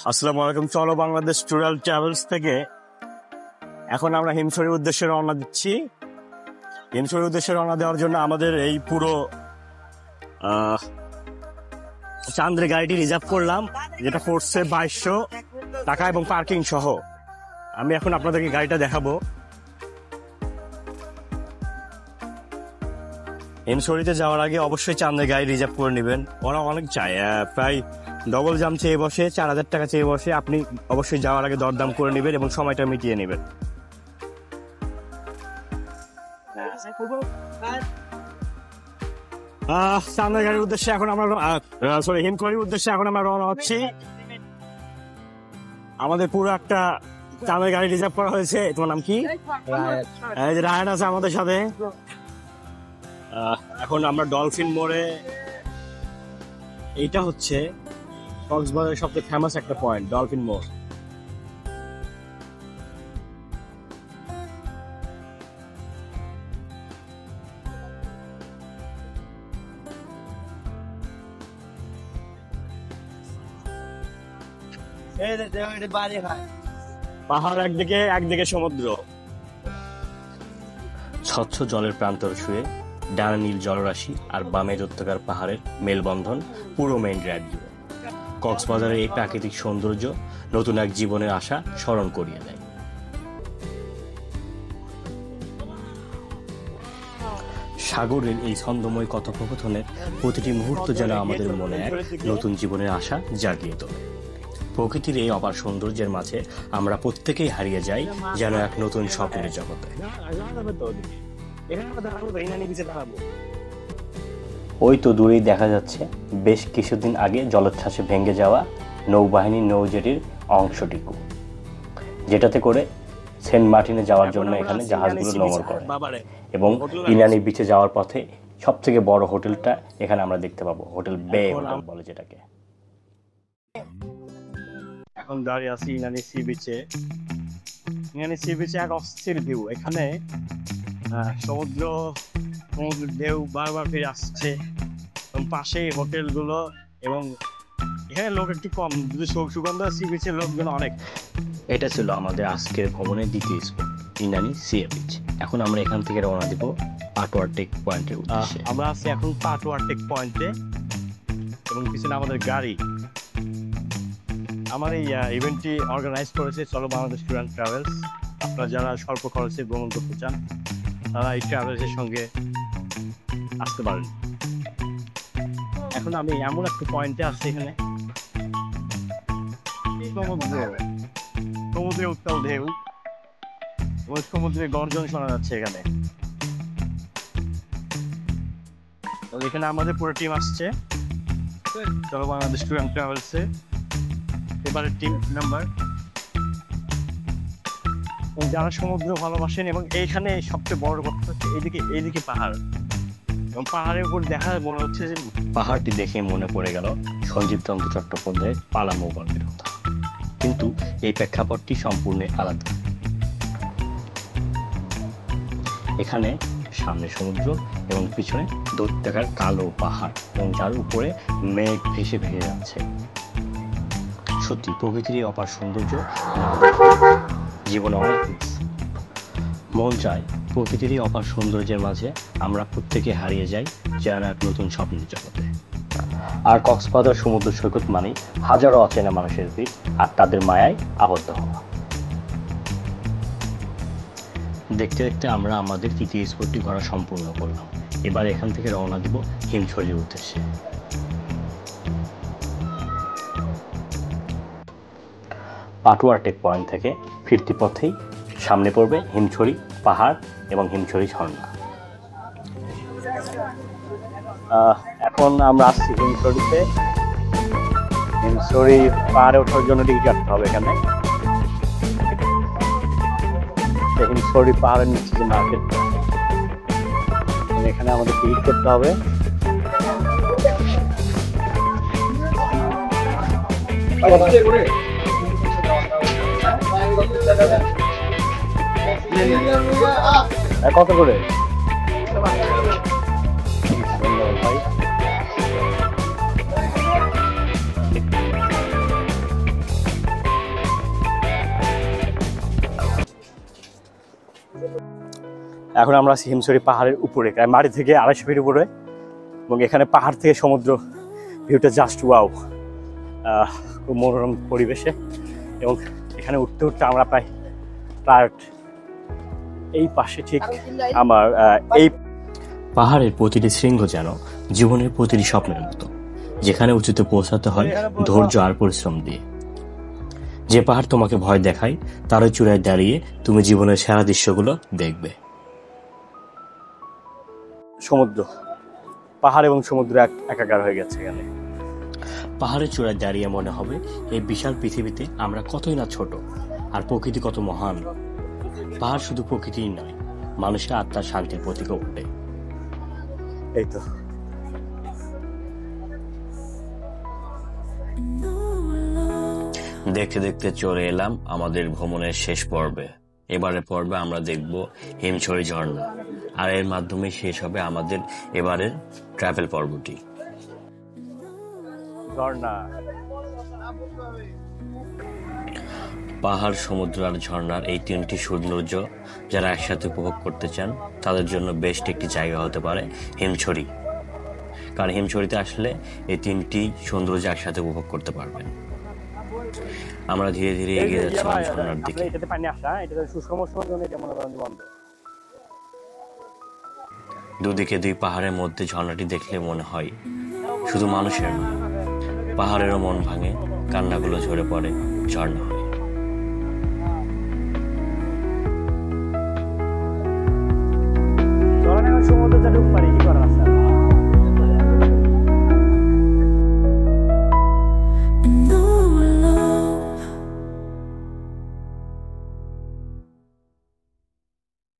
আসসালামু আলাইকুম। চলো বাংলাদেশ ট্যুরাল ট্রাভেলস থেকে এখন আমরা হিমছড়ির উদ্দেশ্যে রওনা দিচ্ছি। হিমছড়ির উদ্দেশ্যে রওনা দেওয়ার জন্য আমাদের এই পুরো চান্দ্রে গাড়িটি রিজার্ভ করলাম, যেটা পড়ছে 2200 টাকা এবং পার্কিং সহ। আমি এখন আপনাদেরকে গাড়িটা দেখাবো। হিমছড়িতে যাওয়ার আগে অবশ্যই চান্দ্রে গাড়ি রিজার্ভ করে নেবেন। ওরা অনেক চায়, প্রায় ডবল জাম চেয়ে বসে, 4000 টাকা চেয়ে বসে। আপনি অবশ্যই যাওয়ার আগে দরদাম করে নেবেন এবং সময়টা মিটিয়ে নেবেন। চান্দ্রে গাড়ির উদ্দেশ্যে এখন আমরা হিমছড়ির উদ্দেশ্যে এখন আমরা রওনা হচ্ছি। আমাদের পুরো একটা চান্দ্রে গাড়ি রিজার্ভ করা হয়েছে। তোমার নাম কি? রায়ান আছে আমাদের সাথে। এখন আমরা ডলফিন মোড়ে, এইটা হচ্ছে কক্সবাজারের সবচেয়ে ফেমাস একটা পয়েন্ট, ডলফিন মোড়। পাহাড় একদিকে সমুদ্র। স্বচ্ছ জলের প্রান্তর শুয়ে ডানা নীল জলরাশি আর বামে দৈত্যকার পাহাড়ের মেলবন্ধন পুরো মেইন ড্রাইভ জুড়ে। কক্সবাজারের এই প্রাকৃতিক সৌন্দর্য নতুন এক জীবনের আশা স্মরণ করিয়ে দেয়। সাগরের এই ছন্দময় কথোপকথনের প্রতিটি মুহূর্ত যেন আমাদের মনে এক নতুন জীবনের আশা জাগিয়ে তোলে। প্রকৃতির এই অপার সৌন্দর্যের মাঝে আমরা প্রত্যেকেই হারিয়ে যাই যেন এক নতুন স্বপ্নের জগতে। ওই তো দূরেই দেখা যাচ্ছে বেশ কিছুদিন আগে জলোচ্ছ্বাসে ভেঙে যাওয়া নৌবাহিনী নৌজেটির অংশটিকু, যেটাতে করে সেন্ট মার্টিনে যাওয়ার জন্য এখানে জাহাজগুলো নোঙর করে। এবং ইনানি বিচে যাওয়ার পথে সব থেকে বড় হোটেলটা এখানে আমরা দেখতে পাবো, হোটেল বে হোটেল বলে যেটাকে। এখন দাঁড়িয়ে আছি ইনানি সি বিচে। ইনানি সি বিচে এক অস্থির ভিউ। এখানে সমুদ্রের ঢেউ বারবার ফিরে আসছে এবং পাশেই হোটেলগুলো, এবং এখানে লোক একটু কম, যদি সুগন্ধ সি বিচের লোকগুলো অনেক। এটা ছিল আমাদের আজকের ভ্রমণের দ্বিতীয় স্পট, ইনানি সি বিচ। এখন আমরা এখান থেকে রওনা দিব পাটোয়ার টেক পয়েন্টের উদ্দেশ্যে। আমরা আছি এখন পাটোয়ার টেক পয়েন্টে এবং পিছনে আমাদের গাড়ি। আমার এই ইভেন্টটি অর্গানাইজ করেছে চলো বাংলাদেশ ট্যুর অ্যান্ড ট্রাভেলস। আপনারা যারা স্বল্প খরচে ভ্রমণ করতে চান তারা এই ট্রাভেলসের সঙ্গে আসতে পারেন। এখন আমি এমন একটা পয়েন্টে আছি, এখানে সমুদ্রে উত্তাল ঢেউ এবং সমুদ্রের গর্জন শোনা যাচ্ছে এখানে। এখানে আমাদের পুরো টিম আসছে চলো বাংলাদেশ ট্যুর অ্যান্ড ট্রাভেলসে। এবারে টিম নাম্বার, যারা সমুদ্র ভালোবাসেন। এবং এইখানে সবচেয়ে বড় কথা হচ্ছে এইদিকে পাহাড়, এবং পাহাড়ের উপর দেখা মনে হচ্ছে যে পাহাড়টি দেখে মনে পড়ে গেল সঞ্জীব চন্দ্র চট্টোপাধ্যায়ের পালামৌ গল্পের কথা। কিন্তু এই প্রেক্ষাপটটি সম্পূর্ণ আলাদা। এখানে সামনে সমুদ্র এবং পিছনে দৈত্যাকার কালো পাহাড়, এবং যার উপরে মেঘ ভেসে ভেসে যাচ্ছে। সত্যি প্রকৃতির এই অপার সৌন্দর্য জীবনে অনেক মন চায়। প্রকৃতির এই অপার সৌন্দর্যের মাঝে আমরা প্রত্যেকে হারিয়ে যাই যেন এক নতুন স্বপ্নের জগতে। আর কক্সবাজার সমুদ্র সৈকত মানেই হাজারো অচেনা মানুষের ভিড় আর তাদের মায়ায় আবদ্ধ হওয়া। দেখতে দেখতে আমরা আমাদের তৃতীয় স্পটটি ঘোরা সম্পূর্ণ করলাম। এবার এখান থেকে রওনা দিব হিমছড়ির উদ্দেশ্যে। পাটোয়ার টেক পয়েন্ট থেকে ফিরতি পথেই সামনে পড়বে হিমছড়ি পাহাড় এবং হিমছড়ি ঝর্ণা। এখন আমরা আসছি হিমছড়িতে। হিমছড়ি পাহাড়ে ওঠার জন্য টিকিট কাটতে হবে এখানে। হিমছড়ি পাহাড়ের নিচে যে মার্কেট, এখানে আমাদের টিকিট করতে হবে। কত করে? ভাই এখন আমরা আছি হিমছড়ি পাহাড়ের উপরে, প্রায় মাটি থেকে 250 ফিট উপরে, এবং এখানে পাহাড় থেকে সমুদ্র ভিউটা জাস্ট ওয়াও, খুব মনোরম পরিবেশে। এবং এখানে উঠতে উঠতে আমরা প্রায় এই পাশে ঠিক আমার এই পাহাড়ের প্রতিটি শৃঙ্গ যেন জীবনের প্রতিটি স্বপ্নের মতো, যেখানে উঁচুতে পৌঁছাতে হয় ধৈর্য আর পরিশ্রম দিয়ে। যে পাহাড় তোমাকে ভয় দেখায় তারই চূড়ায় দাঁড়িয়ে তুমি জীবনের সেরা দৃশ্যগুলো দেখবে। সমুদ্র, পাহাড় এবং সমুদ্র একাকার হয়ে গেছে এখানে। পাহাড়ের চূড়ায় দাঁড়িয়ে মনে হবে এই বিশাল পৃথিবীতে আমরা কতই না ছোট, আর প্রকৃতি কত মহান। পাহাড় শুধু প্রকৃতিই নয়, মানুষের আত্মার শান্তির প্রতীকও বটে। এই তো দেখতে দেখতে চলে এলাম আমাদের ভ্রমণের শেষ পর্বে। এবারে পর্বে আমরা দেখব হিমছড়ি ঝর্ণা, আর এর মাধ্যমে শেষ হবে আমাদের এবারের ট্রাভেল পর্বটি। ঝর্ণা, পাহাড়, সমুদ্র আর ঝর্ণার এই তিনটি সৌন্দর্য যারা একসাথে উপভোগ করতে চান তাদের জন্য বেস্ট একটি জায়গা হতে পারে হিমছড়ি। কারণ হিমছড়িতে আসলে এই তিনটি সৌন্দর্য একসাথে উপভোগ করতে পারবেন। আমরা ধীরে ধীরে এগিয়ে যাচ্ছিলাম ঝর্ণার দিকে। এটাতে পানি আসা, এটাতে সুষম জন্য এটা মনে করেন বন্ধ। দুদিকে দুই পাহাড়ের মধ্যে ঝর্ণাটি দেখলে মনে হয় শুধু মানুষের নয়, পাহাড়েরও মন ভাঙে, কান্নাগুলো ঝরে পড়ে ঝর্ণা হয়ে। সমুদ্র যা ডুব পারি